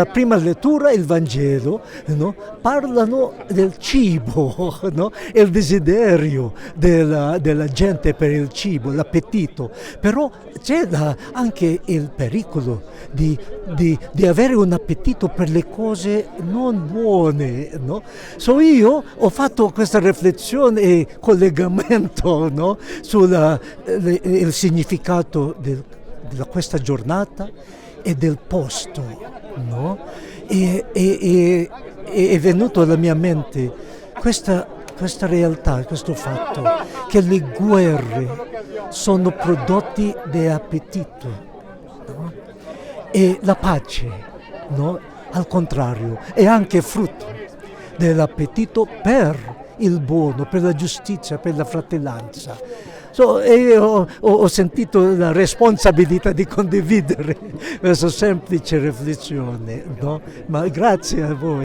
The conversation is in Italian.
La prima lettura, il Vangelo, no, parlano del cibo, no? E il desiderio della gente per il cibo, l'appetito. Però c'è anche il pericolo di avere un appetito per le cose non buone. No? Io ho fatto questa riflessione e collegamento, no? Sul il significato di questa giornata e del posto, no? È venuto alla mia mente questa realtà, questo fatto che le guerre sono prodotti di appetito, no? E la pace, no? Al contrario, è anche frutto dell'appetito per il buono, per la giustizia, per la fratellanza. Io ho sentito la responsabilità di condividere questa semplice riflessione, no? Ma grazie a voi.